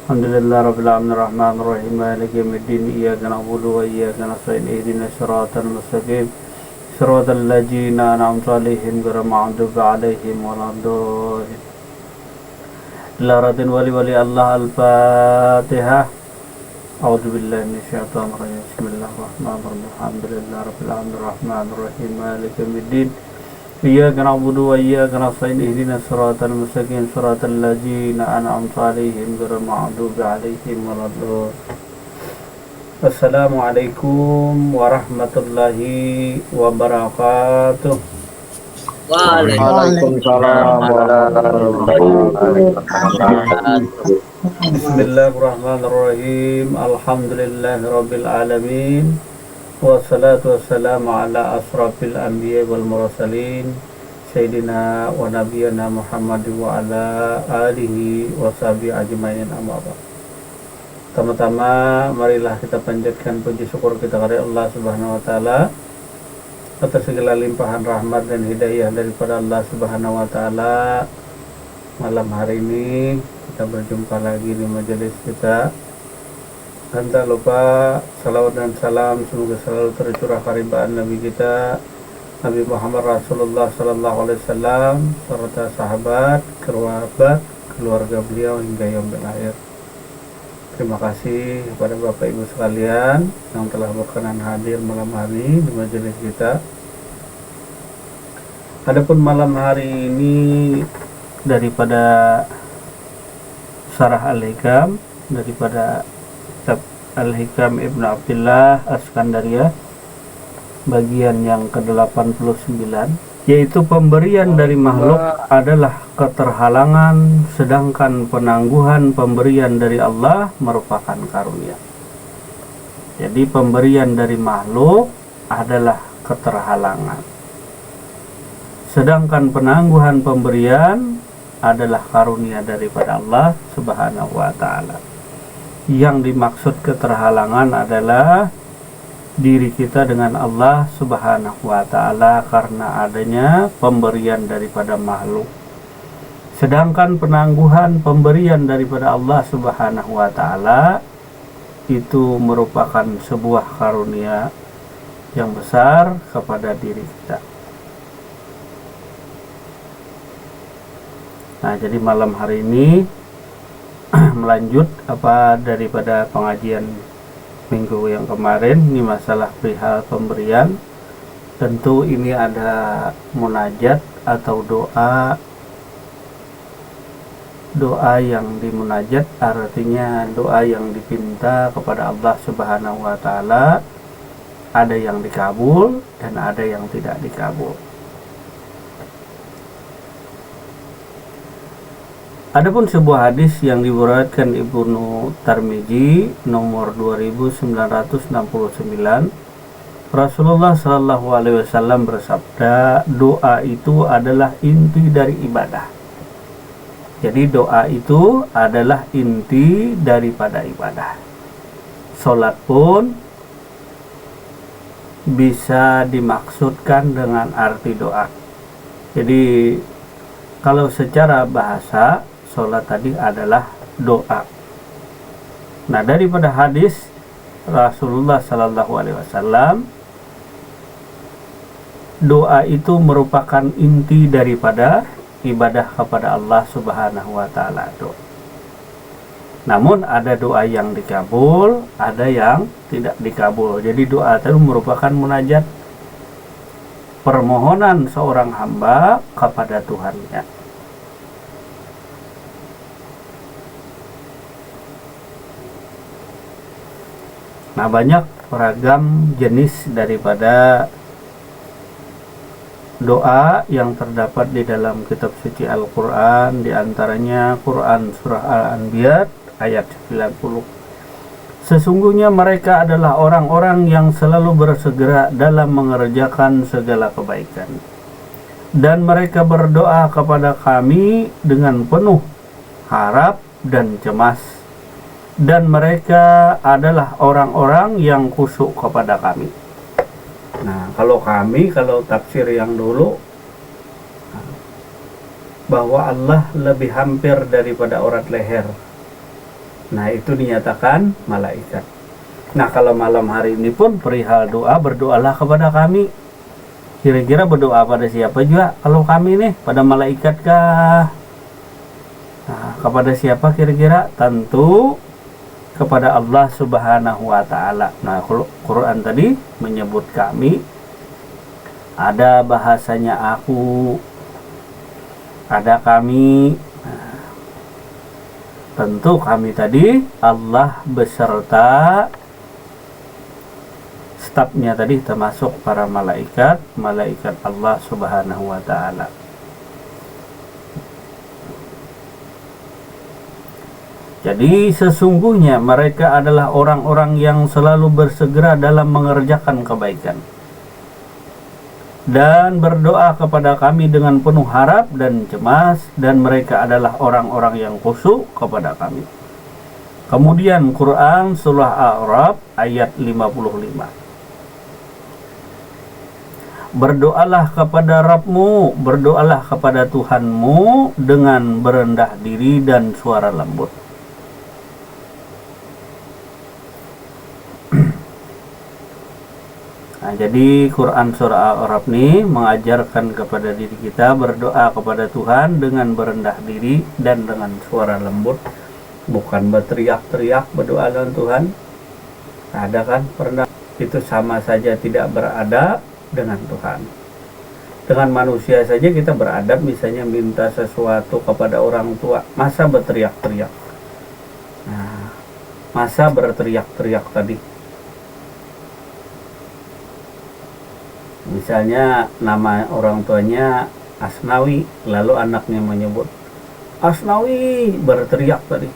Alhamdulillah Rabbil Alamin Rahmanir Rahim Maliki Yawmiddin Iyyaka na'budu wa iyyaka nasta'in ihdinas siratal mustaqim siratal ladzina an'amta 'alaihim ghairil maghdubi 'alaihim waladdallin. Laratin wali Allah Al-Fatihah. A'udzu billahi minasyaitonir rajim. Bismillahirrahmanirrahim. Alhamdulillah Rabbil Alamin Rahmanir Rahim Maliki Yawmiddin Iyyaka na'budu wa iyyaka nasta'in ihdinas siratal mustaqim siratal ladzina an'amta 'alaihim ghairil maghdubi 'alaihim waladdallin. Assalamualaikum warahmatullahi wabarakatuh. Waalaikumsalam warahmatullahi wabarakatuh. Bismillahirrahmanirrahim. Alhamdulillahirabbil alamin. Wassalatu wassalamu ala asrafil anbiya wal mursalin Sayyidina wa nabiyana Muhammad wa ala alihi wa sahbihi ajmain, amma ba'd. Pertama-tama marilah kita panjatkan puji syukur kita kepada Allah Subhanahu wa taala atas segala limpahan rahmat dan hidayah daripada Allah Subhanahu wa taala. Malam hari ini kita berjumpa lagi di majelis kita. Dan tak lupa salawat dan salam semoga selalu tercurah keridhaan Nabi kita Nabi Muhammad Rasulullah Sallallahu Alaihi Wasallam serta sahabat, kerabat, keluarga beliau hingga yaumil akhir. Terima kasih kepada Bapak Ibu sekalian yang telah berkenan hadir malam hari di majelis kita. Adapun malam hari ini daripada Syarah Al-Hikam daripada Al-Hikam Ibnu Abdullah As-Skandariyah bagian yang ke-89, yaitu pemberian dari makhluk adalah keterhalangan, sedangkan penangguhan pemberian dari Allah merupakan karunia. Jadi pemberian dari makhluk adalah keterhalangan, sedangkan penangguhan pemberian adalah karunia daripada Allah Subhanahu wa ta'ala. Yang dimaksud keterhalangan adalah diri kita dengan Allah Subhanahu wa ta'ala karena adanya pemberian daripada makhluk. Sedangkan penangguhan pemberian daripada Allah Subhanahu wa ta'ala itu merupakan sebuah karunia yang besar kepada diri kita. Nah, jadi malam hari ini melanjut apa daripada pengajian minggu yang kemarin, ini masalah perihal pemberian. Tentu ini ada munajat atau doa yang dimunajat, artinya doa yang dipinta kepada Allah Subhanahu wa ta'ala. Ada yang dikabul dan ada yang tidak dikabul. Adapun sebuah hadis yang diriwayatkan Ibnu Tirmidzi nomor 2969, Rasulullah Shallallahu Alaihi Wasallam bersabda, doa itu adalah inti dari ibadah. Jadi doa itu adalah inti daripada ibadah. Salat pun bisa dimaksudkan dengan arti doa. Jadi kalau secara bahasa sholat tadi adalah doa. Nah, daripada hadis Rasulullah Sallallahu Alaihi Wasallam, doa itu merupakan inti daripada ibadah kepada Allah Subhanahu wa ta'ala. Namun ada doa yang dikabul, ada yang tidak dikabul. Jadi doa itu merupakan munajat, permohonan seorang hamba kepada Tuhannya. Nah, banyak beragam jenis daripada doa yang terdapat di dalam kitab suci Al-Quran, diantaranya Quran Surah Al-Anbiya ayat 90. Sesungguhnya mereka adalah orang-orang yang selalu bersegera dalam mengerjakan segala kebaikan, dan mereka berdoa kepada kami dengan penuh harap dan cemas, dan mereka adalah orang-orang yang khusyuk kepada kami. Nah, kalau tafsir yang dulu bahwa Allah lebih hampir daripada urat leher. Nah, itu dinyatakan malaikat. Nah, kalau malam hari ini pun perihal doa, berdoalah kepada kami. Kira-kira berdoa pada siapa juga? Kalau kami nih, pada malaikat kah? Nah, kepada siapa kira-kira? Tentu kepada Allah Subhanahu wa Ta'ala. Nah, Quran tadi menyebut kami, ada bahasanya aku, ada kami. Nah, tentu kami tadi Allah beserta stafnya tadi, termasuk para malaikat Allah Subhanahu wa Ta'ala. Jadi sesungguhnya mereka adalah orang-orang yang selalu bersegera dalam mengerjakan kebaikan dan berdoa kepada kami dengan penuh harap dan cemas, dan mereka adalah orang-orang yang khusyuk kepada kami. Kemudian Quran surah A'raf ayat 55. Berdoalah kepada Rabbmu, berdoalah kepada Tuhanmu dengan berendah diri dan suara lembut. Nah, jadi Quran surah Al-A'raf ini mengajarkan kepada diri kita berdoa kepada Tuhan dengan berendah diri dan dengan suara lembut, bukan berteriak-teriak berdoa dengan Tuhan. Ada kan pernah, itu sama saja tidak beradab dengan Tuhan. Dengan manusia saja kita beradab, misalnya minta sesuatu kepada orang tua, masa berteriak-teriak? Nah, masa berteriak-teriak tadi? Misalnya nama orang tuanya Asnawi, lalu anaknya menyebut Asnawi, berteriak tadi,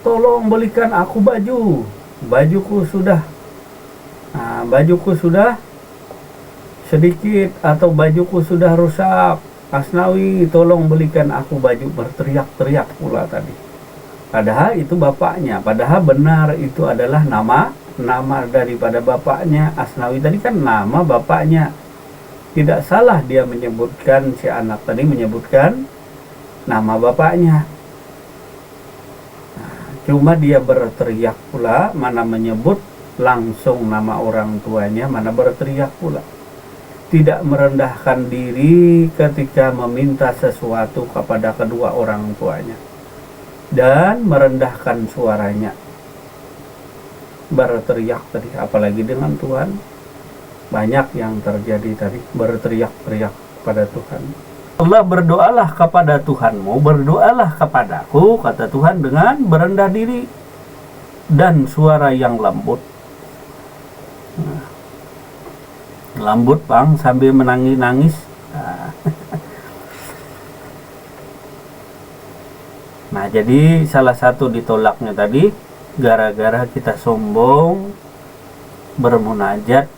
tolong belikan aku baju, bajuku sudah sedikit, atau bajuku sudah rusak, Asnawi tolong belikan aku baju, berteriak-teriak pula tadi. Padahal itu bapaknya, padahal benar itu adalah nama daripada bapaknya. Asnawi tadi kan nama bapaknya, tidak salah dia menyebutkan, si anak tadi menyebutkan nama bapaknya. Nah, cuma dia berteriak pula, mana menyebut langsung nama orang tuanya, mana berteriak pula. Tidak merendahkan diri ketika meminta sesuatu kepada kedua orang tuanya, dan merendahkan suaranya, berteriak tadi, apalagi dengan Tuhan. Banyak yang terjadi tadi, berteriak-teriak pada Tuhan. Allah, berdoalah kepada Tuhanmu, berdoalah kepadaku, kata Tuhan, dengan berendah diri dan suara yang lembut. Nah, lembut bang, sambil menangis-nangis. Nah, jadi salah satu ditolaknya tadi gara-gara kita sombong, bermunajat,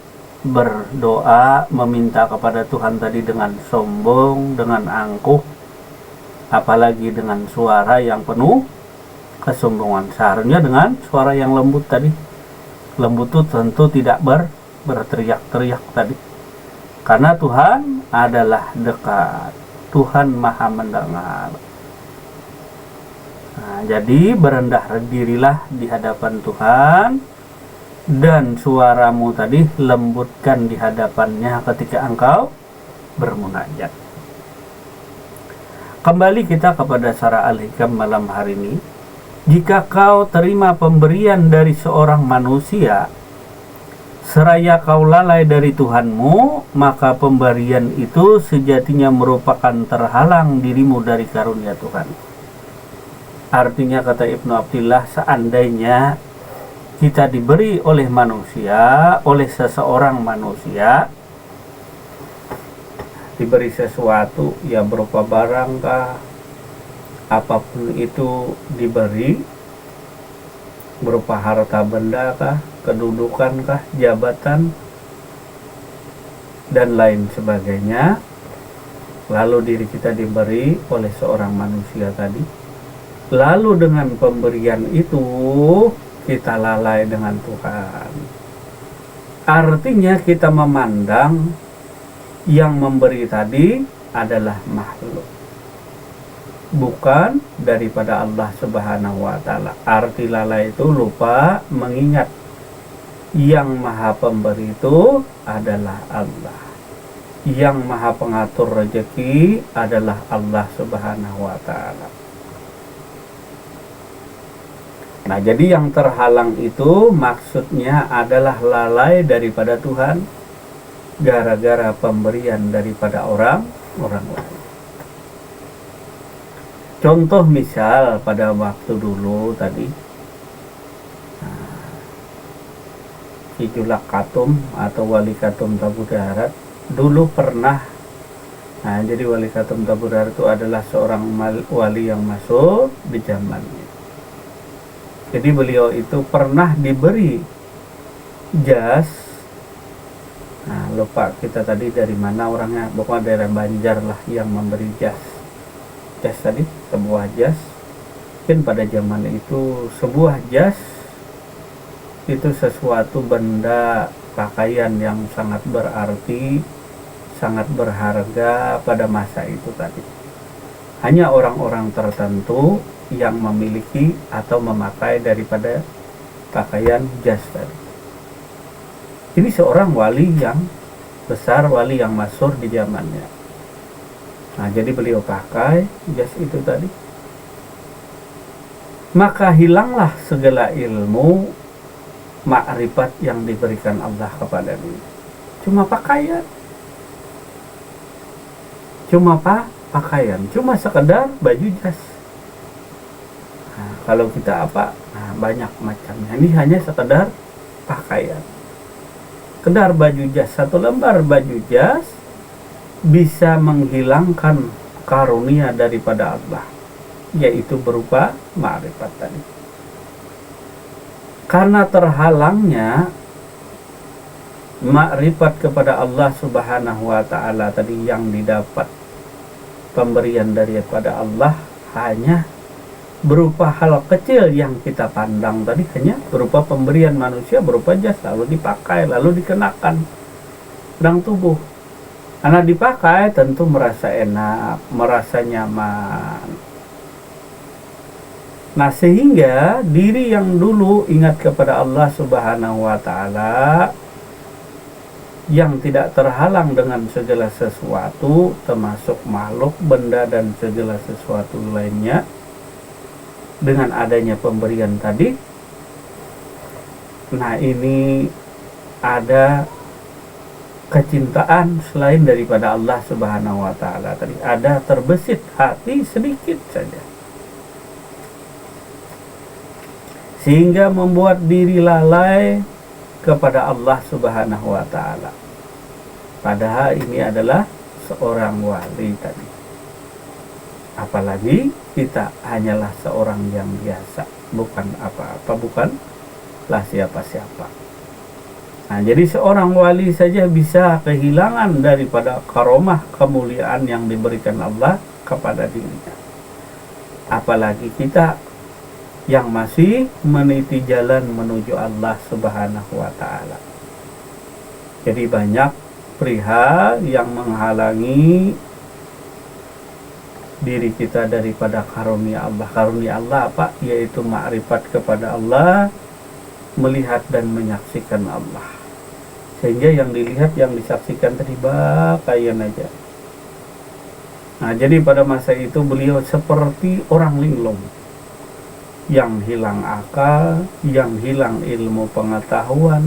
berdoa, meminta kepada Tuhan tadi dengan sombong, dengan angkuh, apalagi dengan suara yang penuh kesombongan. Seharusnya dengan suara yang lembut tadi. Lembut itu tentu tidak berteriak-teriak tadi, karena Tuhan adalah dekat, Tuhan maha mendengar. Nah, jadi berendah dirilah di hadapan Tuhan, dan suaramu tadi lembutkan di hadapannya ketika engkau bermunajat. Kembali kita kepada Surah Al-Hikam malam hari ini. Jika kau terima pemberian dari seorang manusia, seraya kau lalai dari Tuhanmu, maka pemberian itu sejatinya merupakan terhalang dirimu dari karunia Tuhan. Artinya, kata Ibnu Abdillah, seandainya kita diberi oleh manusia, oleh seseorang manusia, diberi sesuatu, ya berupa barang kah, apapun itu diberi, berupa harta benda kah, kedudukan kah, jabatan, dan lain sebagainya, lalu diri kita diberi oleh seorang manusia tadi, lalu dengan pemberian itu kita lalai dengan Tuhan. Artinya kita memandang yang memberi tadi adalah makhluk. bukan daripada Allah Subhanahu wa Ta'ala. Arti lalai itu lupa mengingat yang maha pemberi itu adalah Allah, yang maha pengatur rezeki adalah Allah Subhanahu wa Ta'ala. Nah, jadi yang terhalang itu maksudnya adalah lalai daripada Tuhan gara-gara pemberian daripada orang lain. Contoh misal pada waktu dulu tadi, Ki Julak Katum atau Wali Katum Tabu Darat dulu pernah. Nah, jadi Wali Katum Tabu Darat itu adalah seorang wali yang masuk di zamannya. Jadi beliau itu pernah diberi jas. Nah, lupa kita tadi dari mana orangnya, pokoknya daerah Banjar lah yang memberi jas. Jas tadi, sebuah jas. Mungkin pada zaman itu sebuah jas itu sesuatu benda pakaian yang sangat berarti, sangat berharga pada masa itu tadi. Hanya orang-orang tertentu yang memiliki atau memakai daripada pakaian jas tadi. Ini seorang wali yang besar, wali yang masyhur di zamannya. Nah, jadi beliau pakai jas itu tadi. Maka hilanglah segala ilmu makrifat yang diberikan Allah kepada dia. Cuma pakaian. Cuma sekedar baju jas. Nah, kalau kita apa? Nah, banyak macamnya. Ini hanya sekedar pakaian. Sekedar baju jas, satu lembar baju jas bisa menghilangkan karunia daripada Allah, yaitu berupa makrifat tadi. Karena terhalangnya makrifat kepada Allah Subhanahu wa Ta'ala tadi yang didapat pemberian daripada Allah hanya berupa hal kecil yang kita pandang tadi, hanya berupa pemberian manusia berupa jas lalu dipakai, lalu dikenakan sedang tubuh. Karena dipakai tentu merasa enak, merasa nyaman. Nah, sehingga diri yang dulu ingat kepada Allah Subhanahu wa Ta'ala, yang tidak terhalang dengan segala sesuatu, termasuk makhluk, benda, dan segala sesuatu lainnya, dengan adanya pemberian tadi, nah ini ada kecintaan selain daripada Allah Subhanahu wa Ta'ala tadi, ada terbesit hati sedikit saja, sehingga membuat diri lalai kepada Allah Subhanahu wa Ta'ala. Padahal ini adalah seorang wali tadi. Apalagi kita hanyalah seorang yang biasa, bukan apa-apa, bukanlah siapa-siapa. Nah, jadi seorang wali saja bisa kehilangan daripada karomah, kemuliaan yang diberikan Allah kepada dirinya. Apalagi kita yang masih meniti jalan menuju Allah Subhanahu wa Ta'ala. Jadi banyak perihal yang menghalangi diri kita daripada karunia Allah. Karunia Allah apa? Yaitu makrifat kepada Allah, melihat dan menyaksikan Allah. Sehingga yang dilihat, yang disaksikan tadi pakaian aja. Nah, jadi pada masa itu beliau seperti orang linglung yang hilang akal, yang hilang ilmu pengetahuan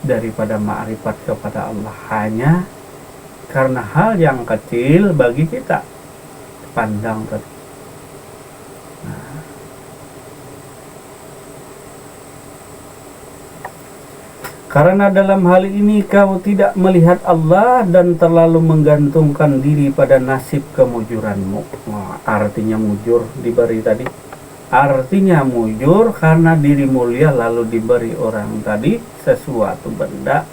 daripada makrifat kepada Allah, hanya karena hal yang kecil bagi kita pandang tadi. Nah, karena dalam hal ini kau tidak melihat Allah dan terlalu menggantungkan diri pada nasib kemujuranmu. Nah, artinya mujur diberi tadi. Artinya mujur karena diri mulia lalu diberi orang tadi sesuatu benda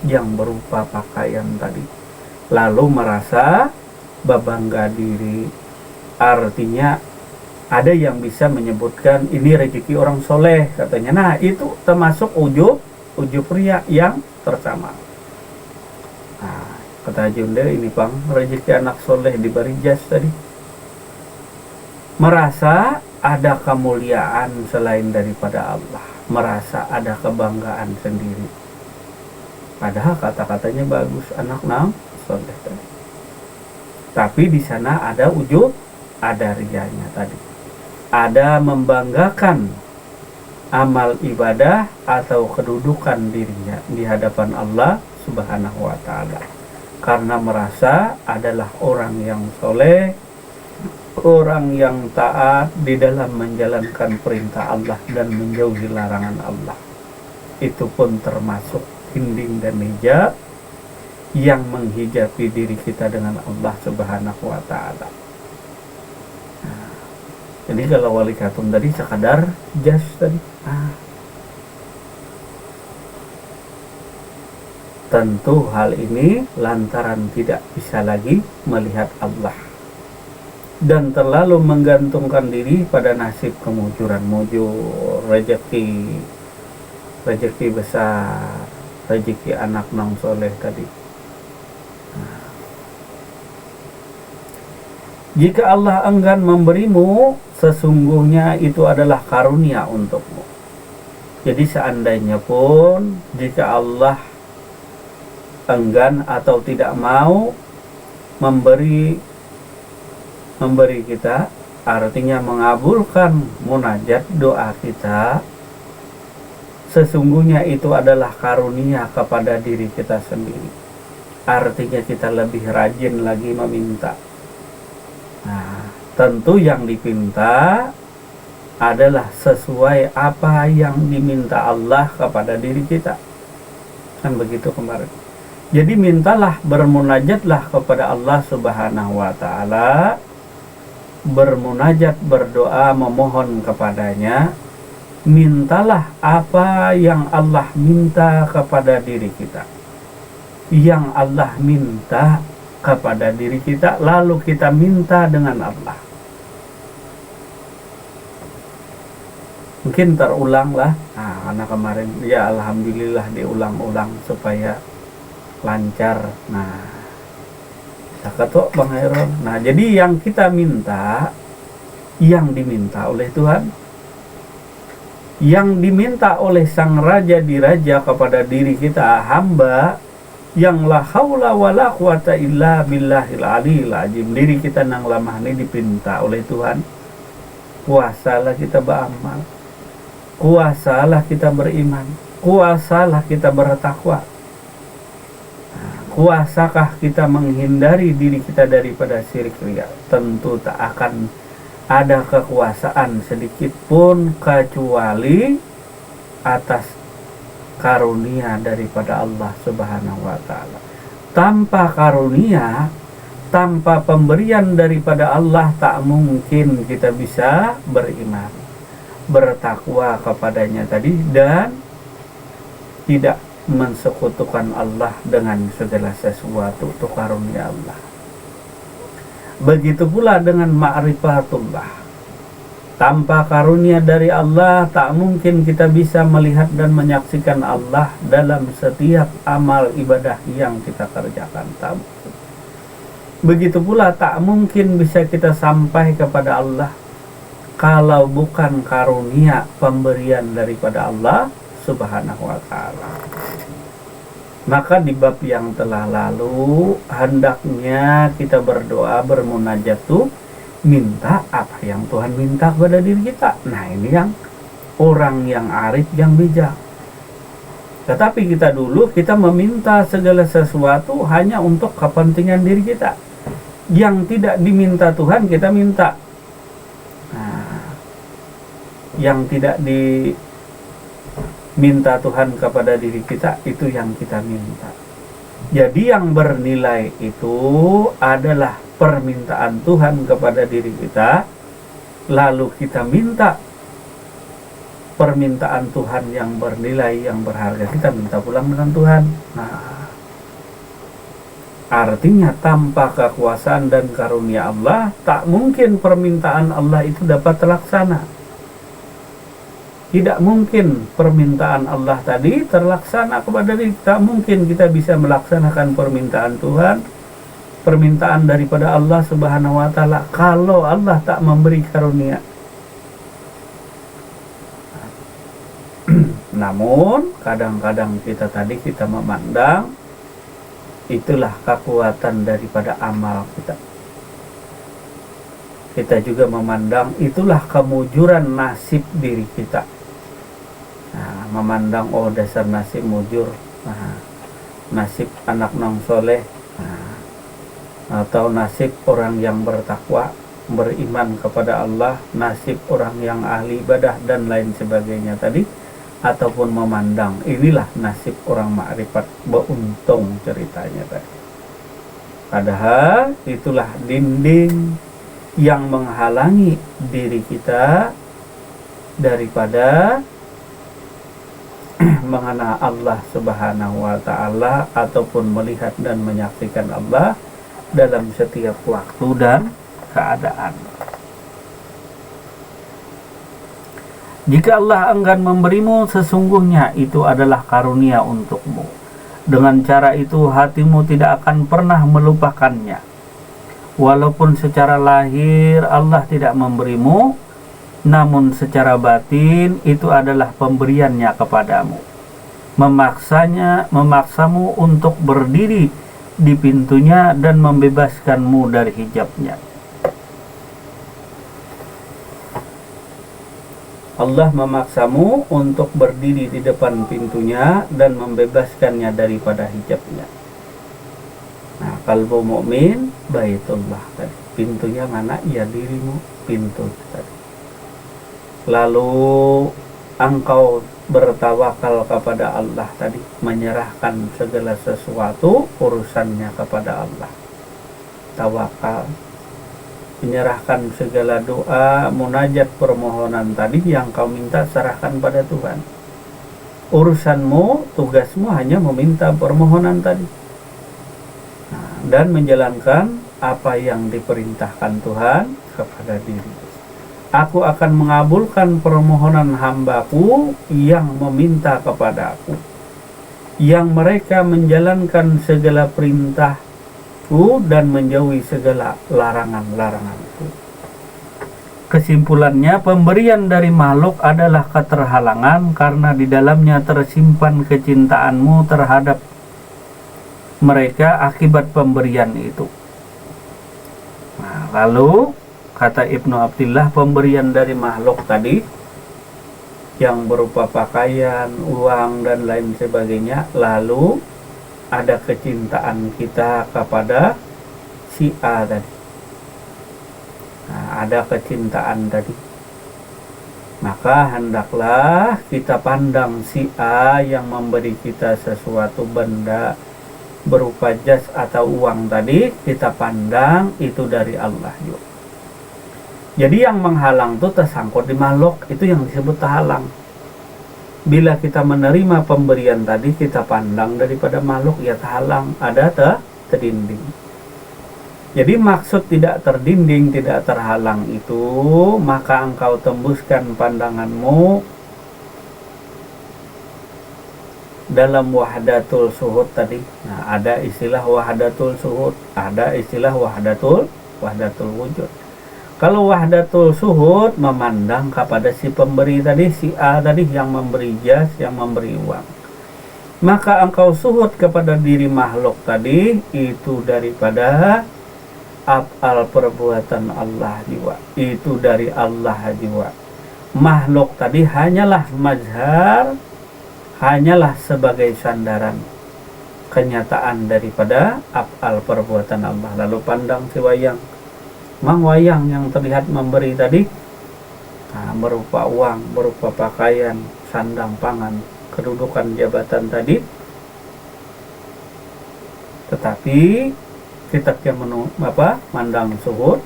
yang berupa pakaian tadi, lalu merasa berbangga diri. Artinya ada yang bisa menyebutkan ini rezeki orang soleh katanya. Nah, itu termasuk ujub pria yang pertama. Nah, kata Junde ini Bang, rezeki anak soleh diberi jas tadi. merasa ada kemuliaan selain daripada Allah, merasa ada kebanggaan sendiri. Padahal kata-katanya bagus, anak nam soleh tadi. Tapi di sana ada ujub, ada riyanya tadi. Ada membanggakan amal ibadah atau kedudukan dirinya di hadapan Allah Subhanahu wa ta'ala, karena merasa adalah orang yang soleh, orang yang taat di dalam menjalankan perintah Allah dan menjauhi larangan Allah. Itu pun termasuk dinding dan hijab yang menghijabi diri kita dengan Allah Subhanahu wa ta'ala. Jadi kalau wali katum tadi sekadar jas tadi. Tentu hal ini lantaran tidak bisa lagi melihat Allah dan terlalu menggantungkan diri pada nasib kemujuran, mujur, rezeki besar, rezeki anak nang soleh tadi. Jika Allah enggan memberimu, sesungguhnya itu adalah karunia untukmu. Jadi seandainya pun jika Allah enggan atau tidak mau memberi kita, artinya mengabulkan munajat doa kita, sesungguhnya itu adalah karunia kepada diri kita sendiri. Artinya kita lebih rajin lagi meminta. Nah, tentu yang dipinta adalah sesuai apa yang diminta Allah kepada diri kita. Kan begitu kemarin. Jadi mintalah, bermunajatlah kepada Allah Subhanahu wa ta'ala, bermunajat, berdoa, memohon kepadanya. Mintalah apa yang Allah minta kepada diri kita, yang Allah minta kepada diri kita, lalu kita minta dengan Allah. Mungkin terulang lah, karena kemarin ya alhamdulillah diulang-ulang supaya lancar. Nah, ketok Bang Heron. Nah, jadi yang kita minta, yang diminta oleh Tuhan, yang diminta oleh Sang Raja di Raja kepada diri kita hamba, yang la haula wala quwata illa billahil aliyil azim. Diri kita nang lamah ini dipinta oleh Tuhan, kuasalah kita beramal, kuasalah kita beriman, kuasalah kita bertakwa, kuasakah kita menghindari diri kita daripada syirik riya. Tentu tak akan ada kekuasaan sedikit pun kecuali atas karunia daripada Allah Subhanahu wa ta'ala. Tanpa karunia, tanpa pemberian daripada Allah, tak mungkin kita bisa beriman, bertakwa kepadanya tadi, dan tidak mensekutukan Allah dengan segala sesuatu. Itu karunia Allah. Begitu pula dengan ma'rifatullah. Tanpa karunia dari Allah, tak mungkin kita bisa melihat dan menyaksikan Allah dalam setiap amal ibadah yang kita kerjakan. Tak mungkin. Begitu pula tak mungkin bisa kita sampai kepada Allah kalau bukan karunia pemberian daripada Allah Subhanahu wa ta'ala. Maka di bab yang telah lalu, hendaknya kita berdoa, bermunajat tuh, minta apa yang Tuhan minta kepada diri kita. Nah, ini yang orang yang arif, yang bijak. Tetapi kita dulu, kita meminta segala sesuatu hanya untuk kepentingan diri kita. Yang tidak diminta Tuhan, kita minta. Nah, yang tidak diminta Tuhan kepada diri kita, itu yang kita minta. Jadi yang bernilai itu adalah permintaan Tuhan kepada diri kita, lalu kita minta permintaan Tuhan yang bernilai, yang berharga, kita minta pulang dengan Tuhan. Nah, artinya tanpa kekuasaan dan karunia Allah, tak mungkin permintaan Allah itu dapat terlaksana. Tidak mungkin permintaan Allah tadi terlaksana kepada diri. Tak mungkin kita bisa melaksanakan permintaan Tuhan, permintaan daripada Allah Subhanahu wa taala kalau Allah tak memberi karunia. Namun kadang-kadang kita memandang itulah kekuatan daripada amal kita. Kita juga memandang itulah kemujuran nasib diri kita. Nah, memandang dasar nasib mujur, nasib anak nong soleh, atau nasib orang yang bertakwa, beriman kepada Allah, nasib orang yang ahli ibadah dan lain sebagainya tadi, ataupun memandang inilah nasib orang makrifat beruntung ceritanya tadi. Padahal itulah dinding yang menghalangi diri kita daripada mengenal Allah Subhanahu wa taala ataupun melihat dan menyaksikan Allah dalam setiap waktu dan keadaan. Jika Allah enggan memberimu, sesungguhnya itu adalah karunia untukmu. Dengan cara itu hatimu tidak akan pernah melupakannya. Walaupun secara lahir Allah tidak memberimu, namun secara batin itu adalah pemberiannya kepadamu. Memaksamu untuk berdiri di pintunya dan membebaskanmu dari hijabnya. Allah memaksamu untuk berdiri di depan pintunya dan membebaskannya daripada hijabnya. Nah, kalbu mukmin baitullah tadi. Pintunya mana? Ya dirimu, pintu tadi. Lalu engkau bertawakal kepada Allah tadi, menyerahkan segala sesuatu urusannya kepada Allah. Tawakal, menyerahkan segala doa, munajat, permohonan tadi yang kau minta serahkan pada Tuhan. Urusanmu, tugasmu hanya meminta permohonan tadi, dan menjalankan apa yang diperintahkan Tuhan kepada diri. Aku akan mengabulkan permohonan hambaku yang meminta kepadaku, yang mereka menjalankan segala perintahku dan menjauhi segala larangan-laranganku. Kesimpulannya, pemberian dari makhluk adalah keterhalangan karena di dalamnya tersimpan kecintaanmu terhadap mereka akibat pemberian itu. Nah, lalu kata Ibnu Abdillah, pemberian dari makhluk tadi yang berupa pakaian, uang dan lain sebagainya, lalu ada kecintaan kita kepada si A tadi. Nah, ada kecintaan tadi, maka hendaklah kita pandang si A yang memberi kita sesuatu benda berupa jas atau uang tadi, kita pandang itu dari Allah juga. Jadi yang menghalang itu tersangkut di makhluk, itu yang disebut terhalang. Bila kita menerima pemberian tadi, kita pandang daripada makhluk, ya terhalang, ada terdinding. Jadi maksud tidak terdinding, tidak terhalang itu, maka engkau tembuskan pandanganmu dalam wahdatul suhud tadi. Nah, ada istilah wahdatul suhud, ada istilah wahdatul wujud. Kalau wahdatul suhud memandang kepada si pemberi tadi, si A tadi yang memberi jas, yang memberi uang. Maka engkau suhud kepada diri makhluk tadi, itu daripada af'al perbuatan Allah juga. Itu dari Allah juga. Makhluk tadi hanyalah mazhar, hanyalah sebagai sandaran kenyataan daripada af'al perbuatan Allah. Lalu pandang si wayang. Mang wayang yang terlihat memberi tadi, berupa uang, berupa pakaian, sandang, pangan, kedudukan jabatan tadi. Tetapi kita yang mandang suhud,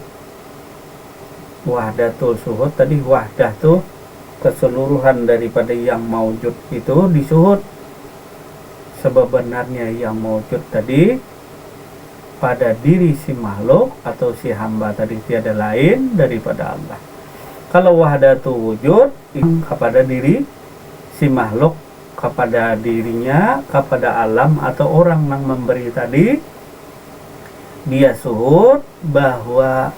wahdatul suhud tadi, wahdah tuh keseluruhan daripada yang maujud itu disuhud. Sebenarnya yang maujud tadi pada diri si makhluk atau si hamba tadi tiada lain daripada Allah. Kalau wahdatul wujud kepada diri si makhluk, kepada dirinya, kepada alam atau orang yang memberi tadi, Dia suhud bahwa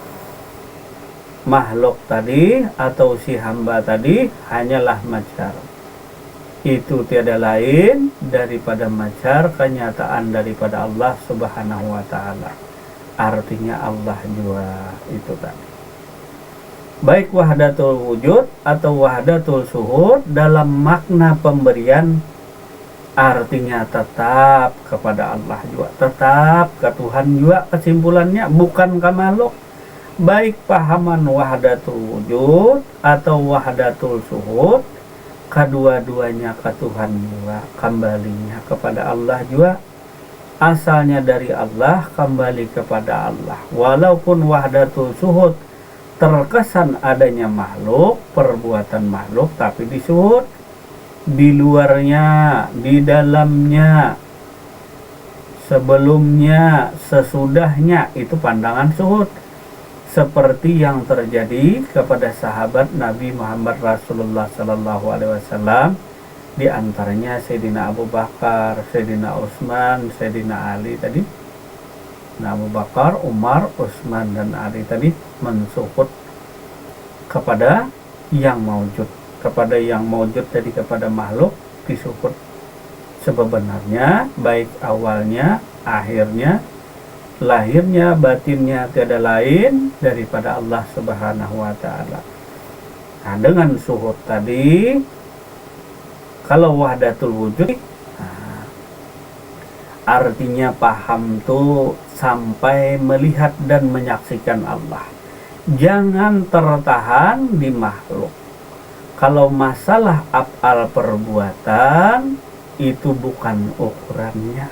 makhluk tadi atau si hamba tadi hanyalah majar. Itu tiada lain daripada majar, kenyataan daripada Allah Subhanahu wa ta'ala. Artinya Allah jua itu tadi. Baik wahdatul wujud atau wahdatul suhud dalam makna pemberian, artinya tetap kepada Allah jua, tetap ke Tuhan jua, kesimpulannya bukan ke makhluk. Baik pahaman wahdatul wujud atau wahdatul suhud, kedua-duanya ke Tuhan juga, kembalinya kepada Allah juga, asalnya dari Allah, kembali kepada Allah. Walaupun wahdatul suhud terkesan adanya makhluk, perbuatan makhluk, tapi di suhud, di luarnya, di dalamnya, sebelumnya, sesudahnya, itu pandangan suhud. Seperti yang terjadi kepada sahabat Nabi Muhammad Rasulullah Sallallahu Alaihi Wasallam, di antaranya Sayyidina Abu Bakar, Sayyidina Utsman, Sayyidina Ali tadi. Nah, Abu Bakar, Umar, Utsman dan Ali tadi mensuhud kepada yang maujud, kepada yang maujud tadi, kepada makhluk disuhud sebenarnya, baik awalnya, akhirnya, lahirnya, batinnya tiada lain daripada Allah Subhanahu wa ta'ala. Nah, dengan suhud tadi, kalau wahdatul wujud, artinya paham tuh sampai melihat dan menyaksikan Allah. Jangan tertahan di makhluk. Kalau masalah af'al perbuatan, itu bukan ukurannya.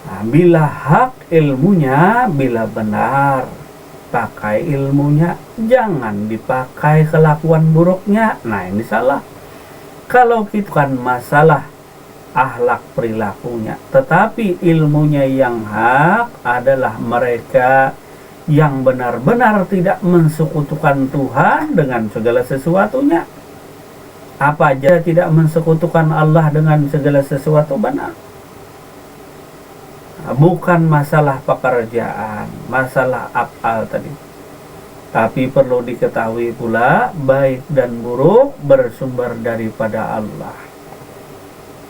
Nah, bila hak ilmunya, bila benar, pakai ilmunya, jangan dipakai kelakuan buruknya. Nah, ini salah. Kalau kita kan masalah akhlak perilakunya, tetapi ilmunya yang hak adalah mereka yang benar-benar tidak mensekutukan Tuhan dengan segala sesuatunya. Apa aja tidak mensekutukan Allah dengan segala sesuatu, benar. Bukan masalah pekerjaan, masalah af'al tadi. Tapi perlu diketahui pula, baik dan buruk bersumber daripada Allah.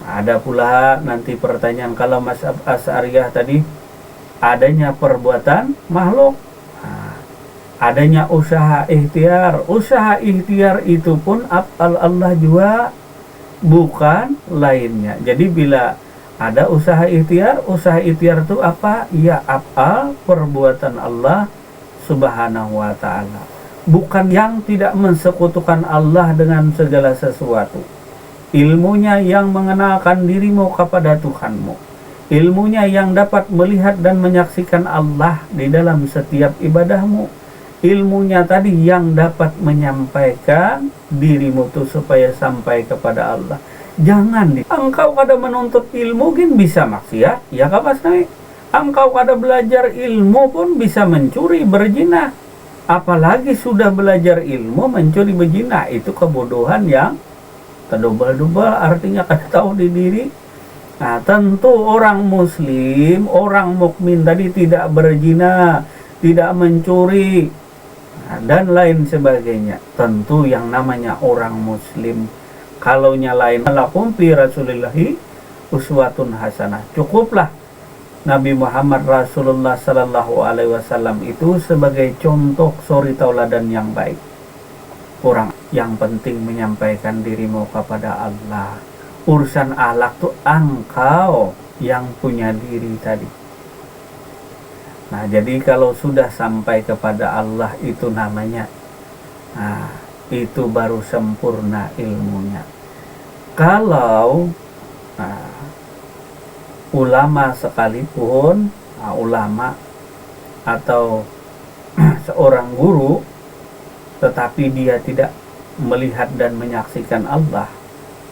Ada pula nanti pertanyaan, kalau mazhab Asy'ariyah tadi adanya perbuatan makhluk, adanya usaha ikhtiar. Usaha ikhtiar itu pun af'al Allah juga, bukan lainnya. Jadi bila ada usaha ikhtiar itu apa? Ya af'al perbuatan Allah Subhanahu wa ta'ala. Bukan yang tidak mensekutukan Allah dengan segala sesuatu. Ilmunya yang mengenalkan dirimu kepada Tuhanmu. Ilmunya yang dapat melihat dan menyaksikan Allah di dalam setiap ibadahmu. Ilmunya tadi yang dapat menyampaikan dirimu tuh supaya sampai kepada Allah. Jangan engkau kada menuntut ilmu kan bisa maksiat, ya kapas naik. Engkau kada belajar ilmu pun bisa mencuri, berzina. Apalagi sudah belajar ilmu mencuri, berzina, itu kebodohan yang kedobal-dobal, artinya kada tahu di diri. Nah, tentu orang muslim, orang mukmin tadi tidak berzina, tidak mencuri, dan lain sebagainya. Tentu yang namanya orang muslim. Kalau nyalain lakum fi Rasulillahi uswatun hasanah. Cukuplah Nabi Muhammad Rasulullah Sallallahu Alaihi Wasallam itu sebagai contoh suri tauladan yang baik. Orang yang penting menyampaikan dirimu kepada Allah. Urusan akhlak tuh engkau yang punya diri tadi. Nah, jadi kalau sudah sampai kepada Allah itu namanya, itu baru sempurna ilmunya. Kalau ulama sekalipun, ulama atau seorang guru, tetapi dia tidak melihat dan menyaksikan Allah,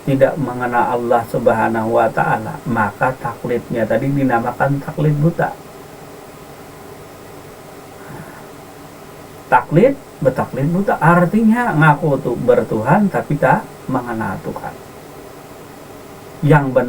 tidak mengenal Allah Subhanahu wa ta'ala, maka taklidnya tadi dinamakan taklid buta. Betaklid buta artinya ngaku tuh bertuhan tapi tak mengenal Tuhan. Yang benar